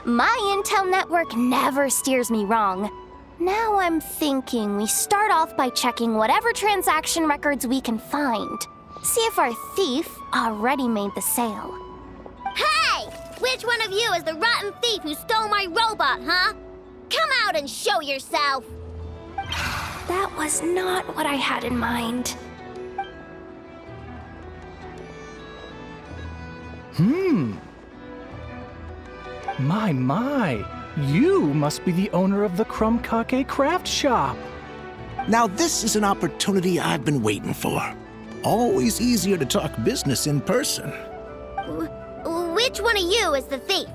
My intel network never steers me wrong. Now I'm thinking we start off by checking whatever transaction records we can find. See if our thief already made the sale. Hey! Which one of you is the rotten thief who stole my robot, huh? Come out and show yourself! That was not what I had in mind. My, you must be the owner of the Krumkake craft shop. Now this is an opportunity I've been waiting for. Always easier to talk business in person. Which one of you is the thief?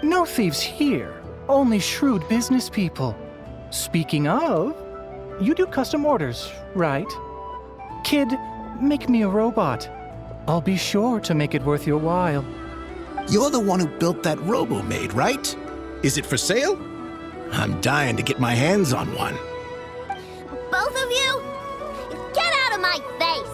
No thieves here, only shrewd business people. Speaking of, you do custom orders, right? Kid, make me a robot. I'll be sure to make it worth your while. You're the one who built that robo-maid, right? Is it for sale? I'm dying to get my hands on one. Both of you? Get out of my face!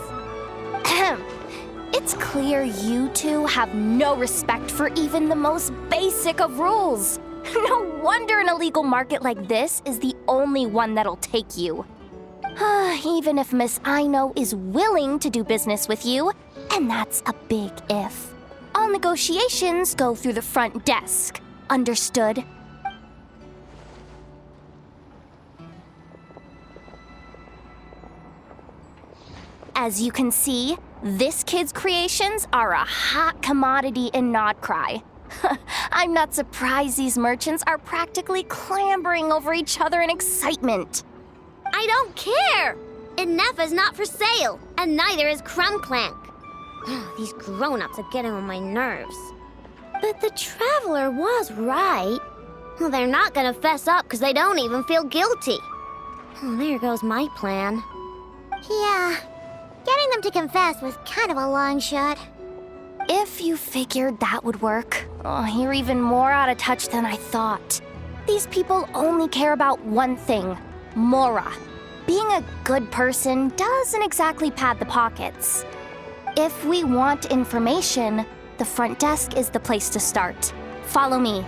It's clear you two have no respect for even the most basic of rules. No wonder an illegal market like this is the only one that'll take you. Even if Miss Aino is willing to do business with you, and that's a big if. All negotiations go through the front desk. Understood? As you can see, this kid's creations are a hot commodity in Nodcry. I'm not surprised these merchants are practically clambering over each other in excitement. I don't care! Inefa's not for sale, and neither is Krumklank. These grown-ups are getting on my nerves. But the Traveler was right. Well, they're not gonna fess up because they don't even feel guilty. Oh, there goes my plan. Yeah, getting them to confess was kind of a long shot. If you figured that would work, you're even more out of touch than I thought. These people only care about one thing, Mora. Being a good person doesn't exactly pad the pockets. If we want information, the front desk is the place to start. Follow me.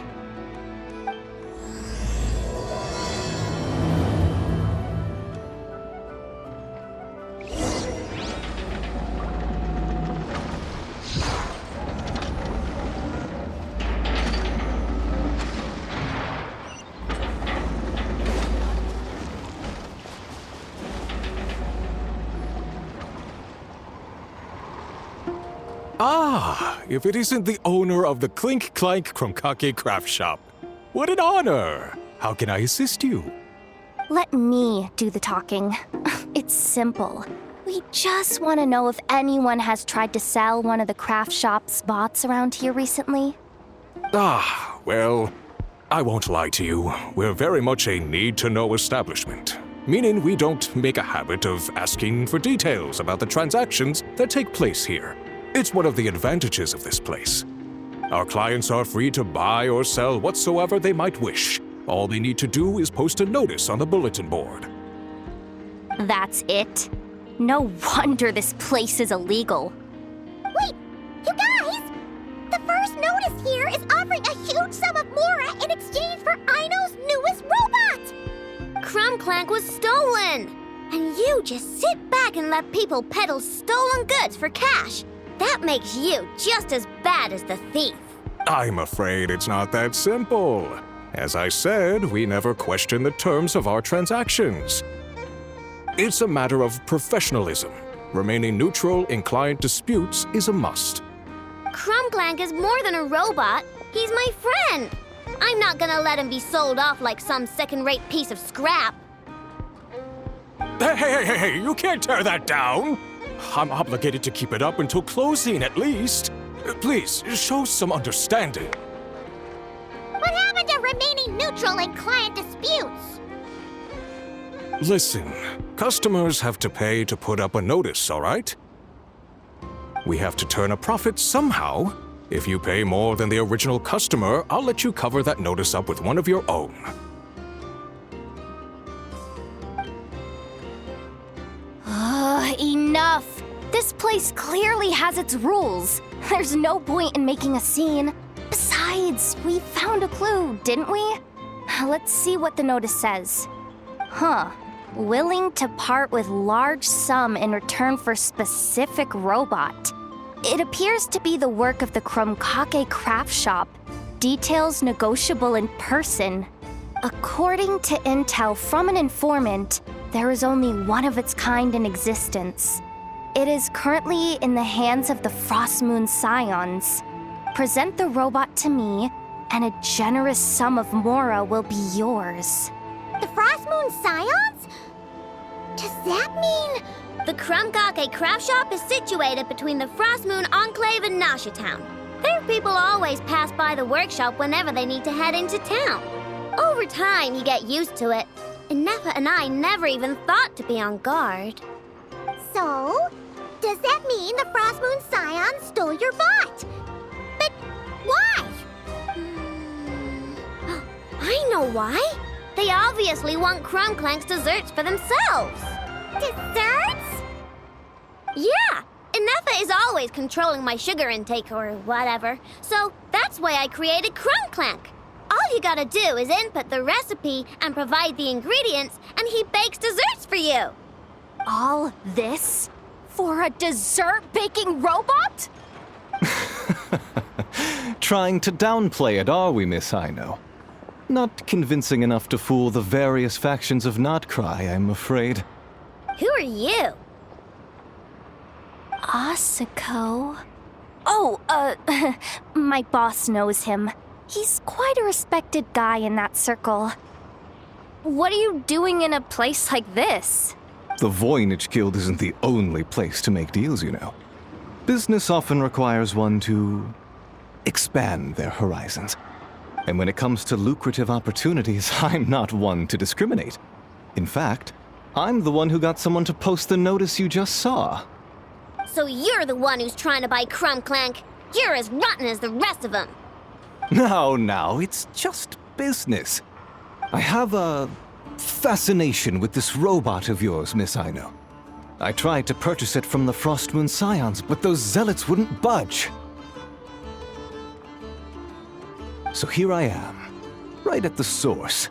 Ah, if it isn't the owner of the Clink Clank Krumkake craft shop. What an honor! How can I assist you? Let me do the talking. It's simple. We just want to know if anyone has tried to sell one of the craft shop's bots around here recently. Ah, well, I won't lie to you. We're very much a need-to-know establishment, meaning we don't make a habit of asking for details about the transactions that take place here. It's one of the advantages of this place. Our clients are free to buy or sell whatsoever they might wish. All they need to do is post a notice on the bulletin board. That's it? No wonder this place is illegal. Wait, you guys! The first notice here is offering a huge sum of Mora in exchange for Aino's newest robot! Krumklank was stolen! And you just sit back and let people peddle stolen goods for cash. That makes you just as bad as the thief. I'm afraid it's not that simple. As I said, we never question the terms of our transactions. It's a matter of professionalism. Remaining neutral in client disputes is a must. Krumklank is more than a robot. He's my friend. I'm not gonna let him be sold off like some second-rate piece of scrap. Hey, you can't tear that down! I'm obligated to keep it up until closing, at least. Please, show some understanding. What happened to remaining neutral in client disputes. Listen, customers have to pay to put up a notice, all right? We have to turn a profit somehow. If you pay more than the original customer, I'll let you cover that notice up with one of your own. Enough! This place clearly has its rules. There's no point in making a scene. Besides, we found a clue, didn't we? Let's see what the notice says. Huh. Willing to part with large sum in return for specific robot. It appears to be the work of the Krumkake craft shop. Details negotiable in person. According to intel from an informant, there is only one of its kind in existence. It is currently in the hands of the Frostmoon Scions. Present the robot to me, and a generous sum of Mora will be yours. The Frostmoon Scions? Does that mean... The Krumkake craft shop is situated between the Frostmoon Enclave and Nasha Town. Their people always pass by the workshop whenever they need to head into town. Over time, you get used to it. And Nefa and I never even thought to be on guard. So, does that mean the Frostmoon Scions stole your bot? But why? I know why. They obviously want Krumklank's desserts for themselves. Desserts? Yeah, Nefa is always controlling my sugar intake or whatever, so that's why I created Krumklank. All you gotta do is input the recipe and provide the ingredients, and he bakes desserts for you. All this? For a dessert baking robot? Trying to downplay it, are we, Miss Aino? Not convincing enough to fool the various factions of Notcry, I'm afraid. Who are you? Asuko? Oh, my boss knows him. He's quite a respected guy in that circle. What are you doing in a place like this? The Voynich Guild isn't the only place to make deals, you know. Business often requires one to expand their horizons. And when it comes to lucrative opportunities, I'm not one to discriminate. In fact, I'm the one who got someone to post the notice you just saw. So you're the one who's trying to buy Krumklank. You're as rotten as the rest of them. Now, it's just business. I have a fascination with this robot of yours, Miss Aino. I tried to purchase it from the Frostmoon Scions, but those zealots wouldn't budge. So here I am, right at the source.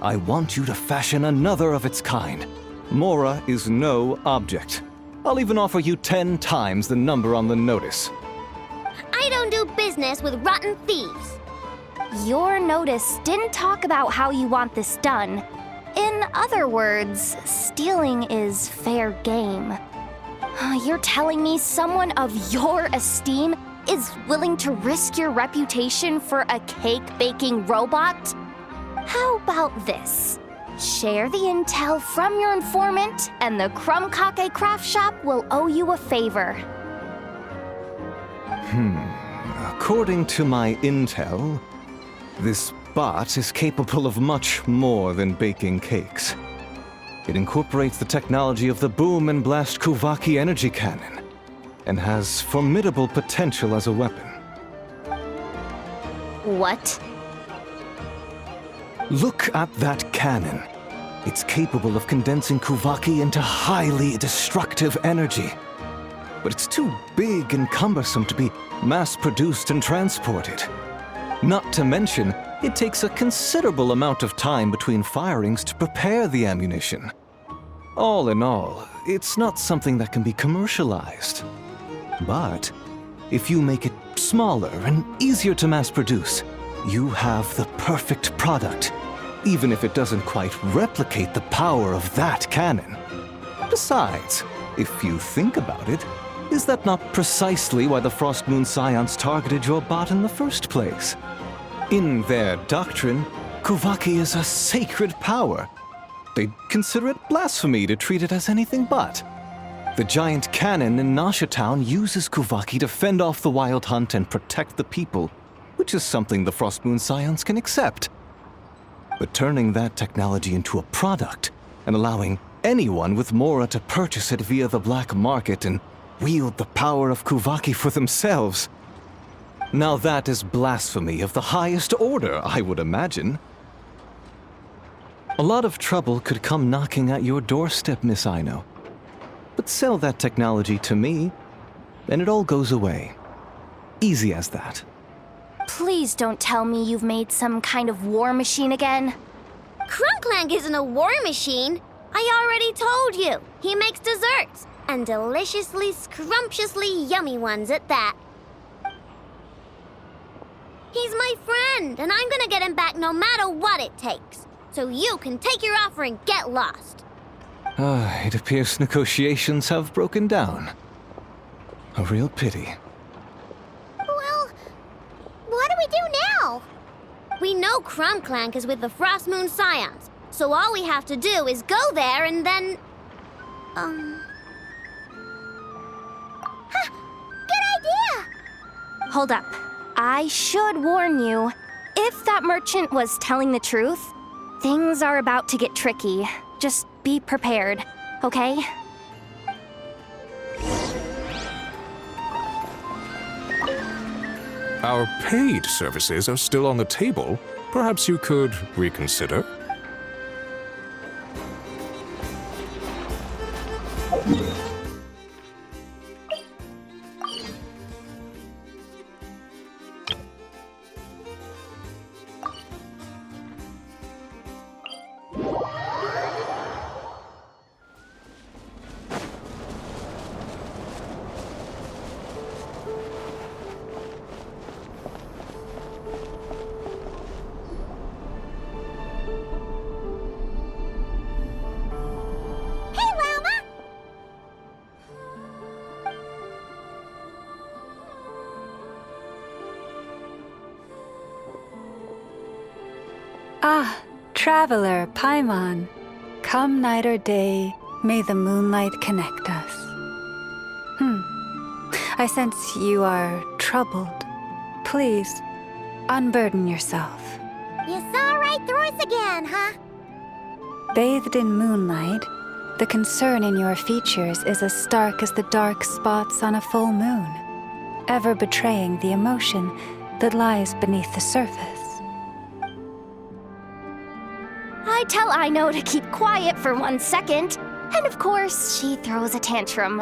I want you to fashion another of its kind. Mora is no object. I'll even offer you 10 times the number on the notice. I don't do business with rotten thieves. Your notice didn't talk about how you want this done. In other words, stealing is fair game. You're telling me someone of your esteem is willing to risk your reputation for a cake-baking robot? How about this? Share the intel from your informant, and the Krumkake craft shop will owe you a favor. According to my intel, this bot is capable of much more than baking cakes. It incorporates the technology of the Boom and Blast Kuvaki energy cannon, and has formidable potential as a weapon. What? Look at that cannon. It's capable of condensing Kuvaki into highly destructive energy. But it's too big and cumbersome to be mass-produced and transported. Not to mention, it takes a considerable amount of time between firings to prepare the ammunition. All in all, it's not something that can be commercialized. But if you make it smaller and easier to mass-produce, you have the perfect product, even if it doesn't quite replicate the power of that cannon. Besides, if you think about it, is that not precisely why the Frostmoon Scions targeted your bot in the first place? In their doctrine, Kuvaki is a sacred power. They'd consider it blasphemy to treat it as anything but. The giant cannon in Nasha Town uses Kuvaki to fend off the Wild Hunt and protect the people, which is something the Frostmoon Scions can accept. But turning that technology into a product and allowing anyone with Mora to purchase it via the black market and wield the power of Kuvaki for themselves. Now that is blasphemy of the highest order, I would imagine. A lot of trouble could come knocking at your doorstep, Miss Aino. But sell that technology to me, and it all goes away. Easy as that. Please don't tell me you've made some kind of war machine again. Crunclank isn't a war machine. I already told you. He makes desserts, and deliciously, scrumptiously yummy ones at that. He's my friend, and I'm gonna get him back no matter what it takes. So you can take your offer and get lost. It appears negotiations have broken down. A real pity. Well, what do we do now? We know Crunclank is with the Frost Moon Scions, so all we have to do is go there and then... Good idea! Hold up. I should warn you. If that merchant was telling the truth, things are about to get tricky. Just be prepared, okay? Our paid services are still on the table. Perhaps you could reconsider? Ah, traveler, Paimon. Come night or day, may the moonlight connect us. I sense you are troubled. Please, unburden yourself. You saw right through us again, huh? Bathed in moonlight, the concern in your features is as stark as the dark spots on a full moon, ever betraying the emotion that lies beneath the surface. I tell Aino to keep quiet for 1 second, and of course, she throws a tantrum.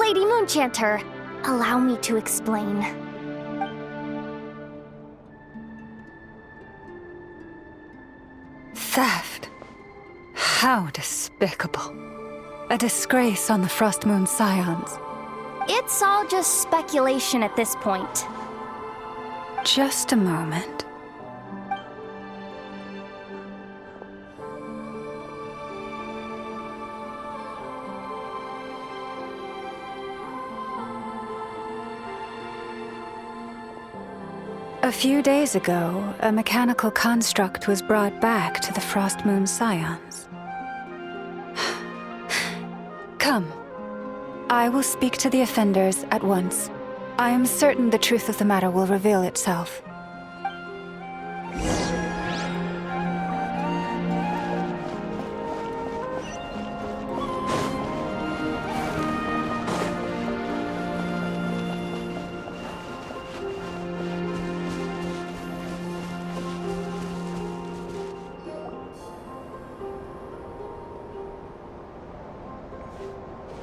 Lady Moonchanter, allow me to explain. Theft. How despicable. A disgrace on the Frost Moon Scions. It's all just speculation at this point. Just a moment. A few days ago, a mechanical construct was brought back to the Frost Moon Scions. Come. I will speak to the offenders at once. I am certain the truth of the matter will reveal itself.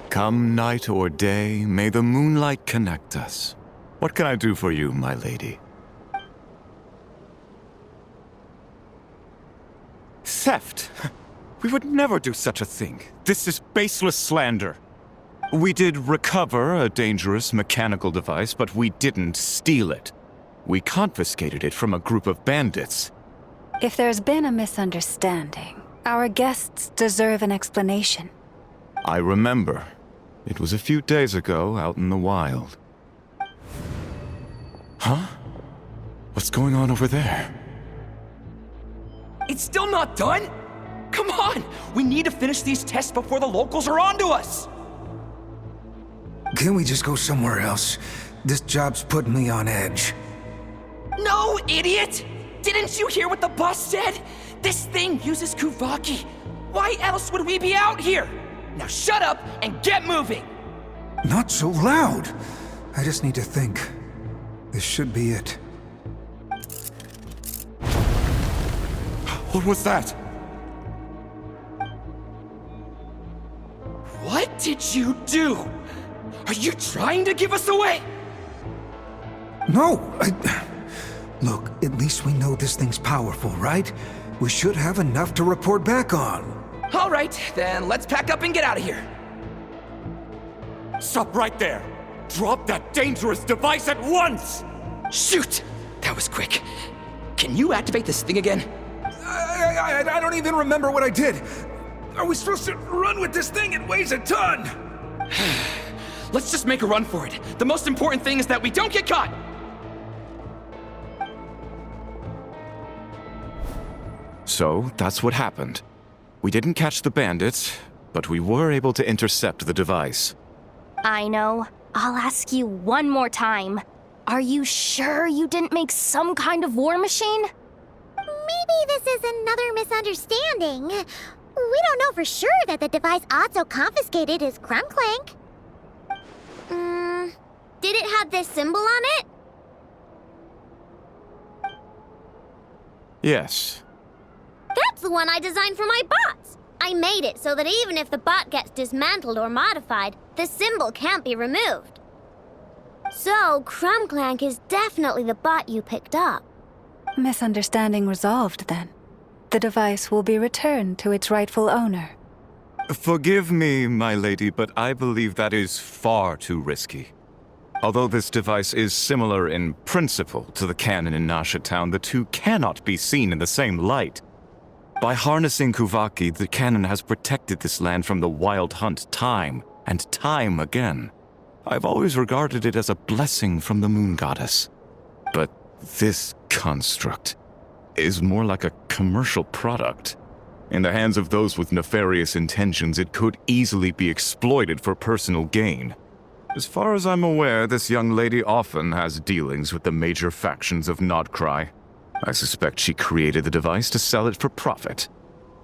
Come night or day, may the moonlight connect us. What can I do for you, my lady? Theft! We would never do such a thing. This is baseless slander. We did recover a dangerous mechanical device, but we didn't steal it. We confiscated it from a group of bandits. If there's been a misunderstanding, our guests deserve an explanation. I remember. It was a few days ago out in the wild. Huh? What's going on over there? It's still not done? Come on! We need to finish these tests before the locals are onto us! Can't we just go somewhere else? This job's putting me on edge. No, idiot! Didn't you hear what the boss said? This thing uses Kuvaki. Why else would we be out here? Now shut up and get moving! Not so loud. I just need to think. This should be it. What was that? What did you do? Are you trying to give us away? No, Look, at least we know this thing's powerful, right? We should have enough to report back on. All right, then let's pack up and get out of here. Stop right there! Drop that dangerous device at once! Shoot! That was quick. Can you activate this thing again? I don't even remember what I did. Are we supposed to run with this thing? It weighs a ton! Let's just make a run for it. The most important thing is that we don't get caught! So, that's what happened. We didn't catch the bandits, but we were able to intercept the device. I know. I'll ask you one more time. Are you sure you didn't make some kind of war machine? Maybe this is another misunderstanding. We don't know for sure that the device Otso confiscated is Krumklank. Did it have this symbol on it? Yes. That's the one I designed for my bots. I made it so that even if the bot gets dismantled or modified, the symbol can't be removed. So, Krumklank is definitely the bot you picked up. Misunderstanding resolved, then. The device will be returned to its rightful owner. Forgive me, my lady, but I believe that is far too risky. Although this device is similar in principle to the cannon in Nasha Town, the two cannot be seen in the same light. By harnessing Kuvaki, the cannon has protected this land from the wild hunt time and time again. I've always regarded it as a blessing from the moon goddess. But this construct is more like a commercial product. In the hands of those with nefarious intentions, it could easily be exploited for personal gain. As far as I'm aware, this young lady often has dealings with the major factions of Nodcry. I suspect she created the device to sell it for profit.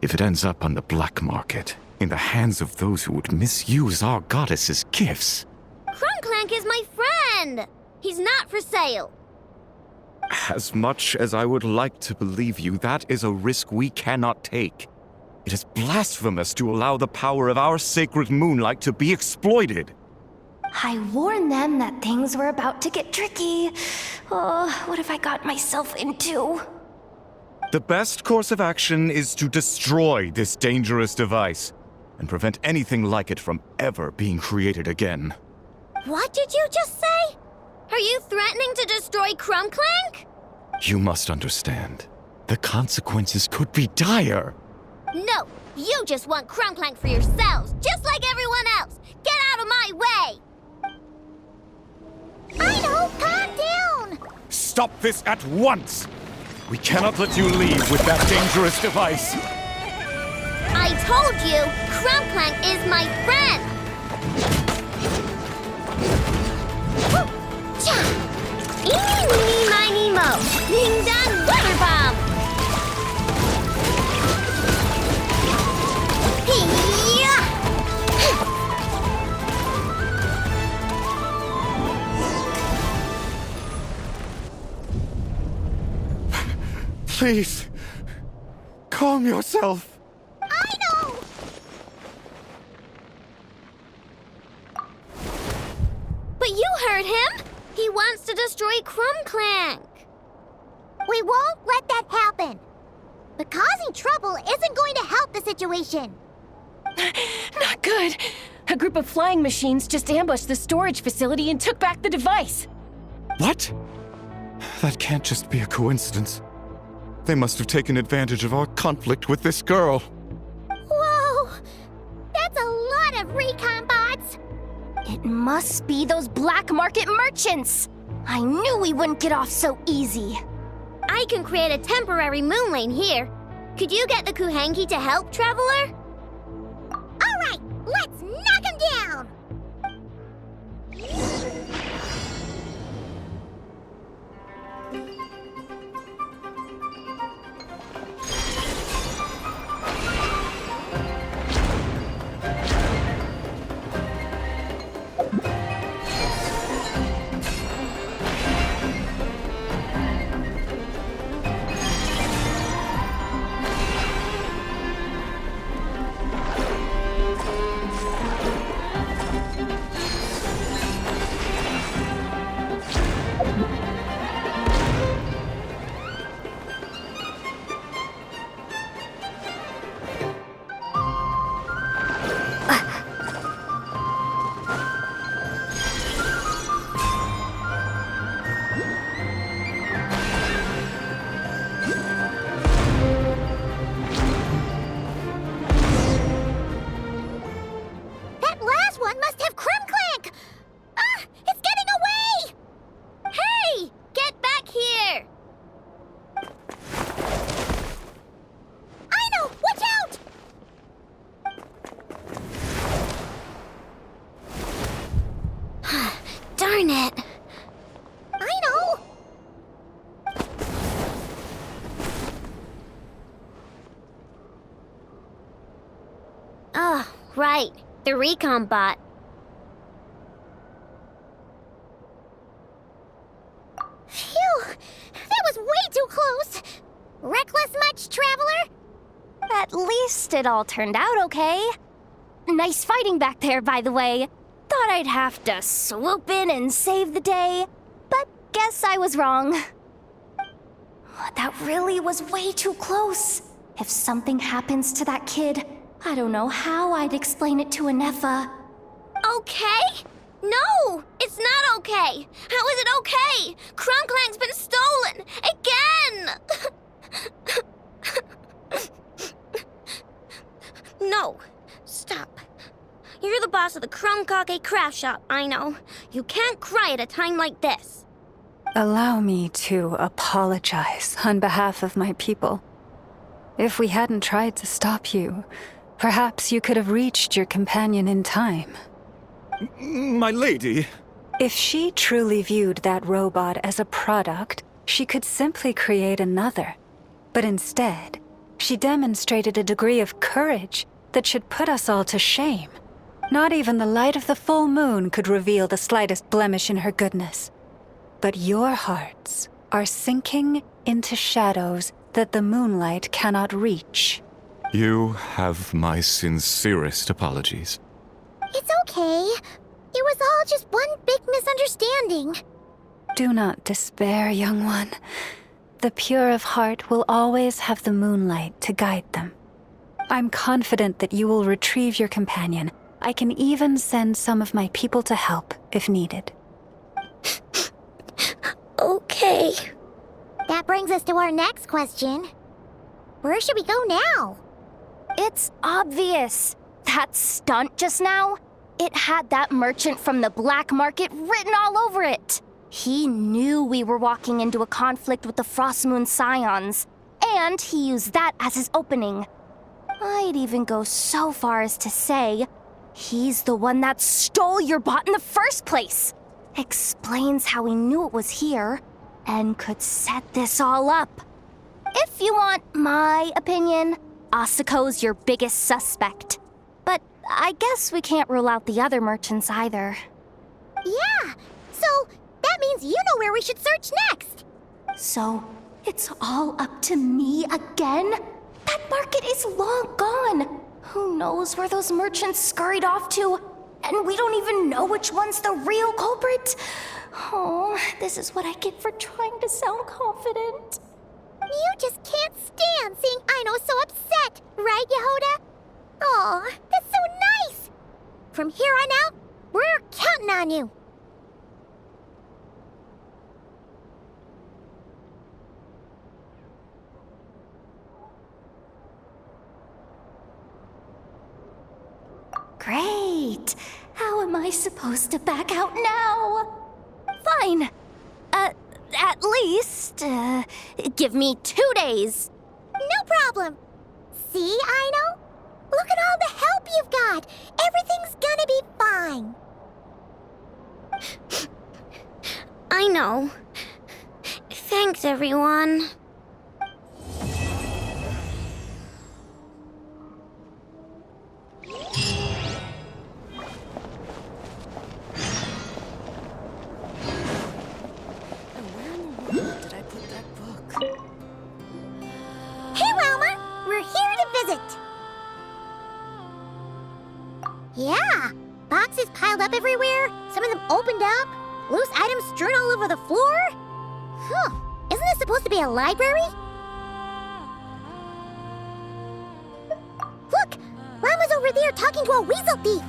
If it ends up on the black market, in the hands of those who would misuse our goddess's gifts... Krumklank is my friend! He's not for sale. As much as I would like to believe you, that is a risk we cannot take. It is blasphemous to allow the power of our sacred moonlight to be exploited. I warned them that things were about to get tricky. Oh, what have I got myself into? The best course of action is to destroy this dangerous device and prevent anything like it from ever being created again. What did you just say? Are you threatening to destroy Krumklank? You must understand. The consequences could be dire. No, you just want Krumklank for yourselves, just like everyone else. Get out of my way! I know, calm down! Stop this at once! We cannot let you leave with that dangerous device. I told you, Krumklank is my friend! Cha! Eeny, meeny, miny, mo! Ding dong, weather bomb! Hee-yah! Please, calm yourself. I know! But you heard him! He wants to destroy Krumklank! We won't let that happen! But causing trouble isn't going to help the situation! Not good. A group of flying machines just ambushed the storage facility and took back the device. What? That can't just be a coincidence. They must have taken advantage of our conflict with this girl. Whoa! That's a lot of recon bots! It must be those black market merchants! I knew we wouldn't get off so easy. I can create a temporary moon lane here. Could you get the Kuhangi to help, Traveler? All right, let's knock him down! Right, the recon bot. Phew! That was way too close! Reckless much, Traveler? At least it all turned out okay. Nice fighting back there, by the way. Thought I'd have to swoop in and save the day, but guess I was wrong. That really was way too close. If something happens to that kid, I don't know how I'd explain it to Anefa. Okay? No! It's not okay! How is it okay? Crumclank's been stolen! Again! No. Stop. You're the boss of the Crumkake craft shop, I know. You can't cry at a time like this. Allow me to apologize on behalf of my people. If we hadn't tried to stop you, perhaps you could have reached your companion in time. My lady. If she truly viewed that robot as a product, she could simply create another. But instead, she demonstrated a degree of courage that should put us all to shame. Not even the light of the full moon could reveal the slightest blemish in her goodness. But your hearts are sinking into shadows that the moonlight cannot reach. You have my sincerest apologies. It's okay. It was all just one big misunderstanding. Do not despair, young one. The pure of heart will always have the moonlight to guide them. I'm confident that you will retrieve your companion. I can even send some of my people to help if needed. Okay. That brings us to our next question. Where should we go now? It's obvious. That stunt just now, it had that merchant from the black market written all over it. He knew we were walking into a conflict with the Frostmoon Scions, and he used that as his opening. I'd even go so far as to say, he's the one that stole your bot in the first place. Explains how he knew it was here, and could set this all up. If you want my opinion, Asuko's your biggest suspect. But I guess we can't rule out the other merchants either. Yeah, so that means you know where we should search next. So, it's all up to me again? That market is long gone. Who knows where those merchants scurried off to? And we don't even know which one's the real culprit. Oh, this is what I get for trying to sound confident. You just can't stand seeing Aino so upset, right, Yehoda? Aw, that's so nice! From here on out, we're counting on you. Great! How am I supposed to back out now? Fine. At least, give me 2 days. No problem. See, Aino? Look at all the help you've got. Everything's gonna be fine. I know. Thanks, everyone. Hey, Wilma! We're here to visit. Yeah, boxes piled up everywhere, some of them opened up, loose items strewn all over the floor. Huh, isn't this supposed to be a library? Look, Llama's over there talking to a weasel thief.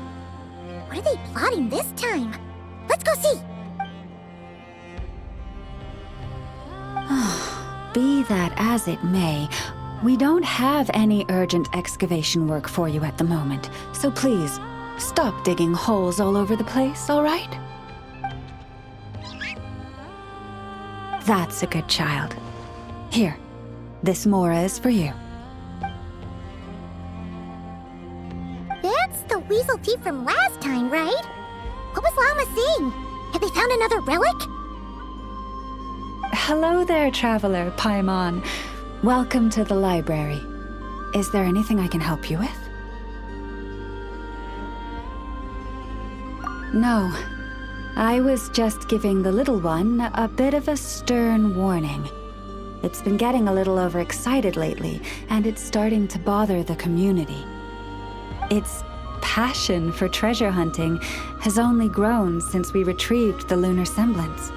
What are they plotting this time? Let's go see. Be that as it may, we don't have any urgent excavation work for you at the moment, so please, stop digging holes all over the place, all right? That's a good child. Here, this Mora is for you. That's the weasel thief from last time, right? What was Llama saying? Have they found another relic? Hello there, traveler, Paimon. Welcome to the library. Is there anything I can help you with? No. I was just giving the little one a bit of a stern warning. It's been getting a little overexcited lately, and it's starting to bother the community. Its passion for treasure hunting has only grown since we retrieved the lunar semblance.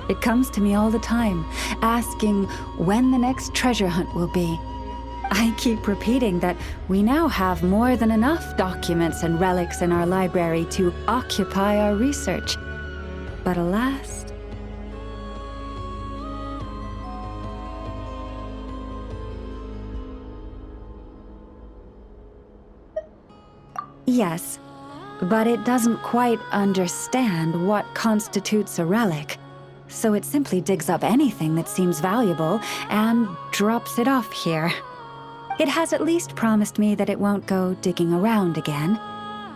It comes to me all the time, asking when the next treasure hunt will be. I keep repeating that we now have more than enough documents and relics in our library to occupy our research. But alas... Yes, but it doesn't quite understand what constitutes a relic, so it simply digs up anything that seems valuable and drops it off here. It has at least promised me that it won't go digging around again,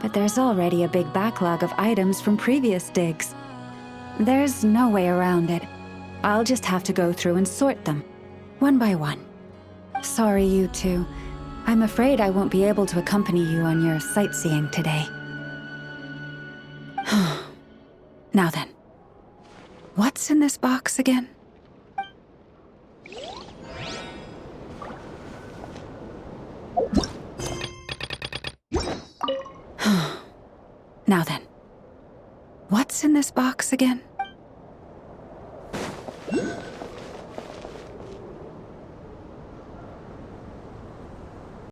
but there's already a big backlog of items from previous digs. There's no way around it. I'll just have to go through and sort them, one by one. Sorry, you two. I'm afraid I won't be able to accompany you on your sightseeing today. Now then, what's in this box again? Now then, what's in this box again?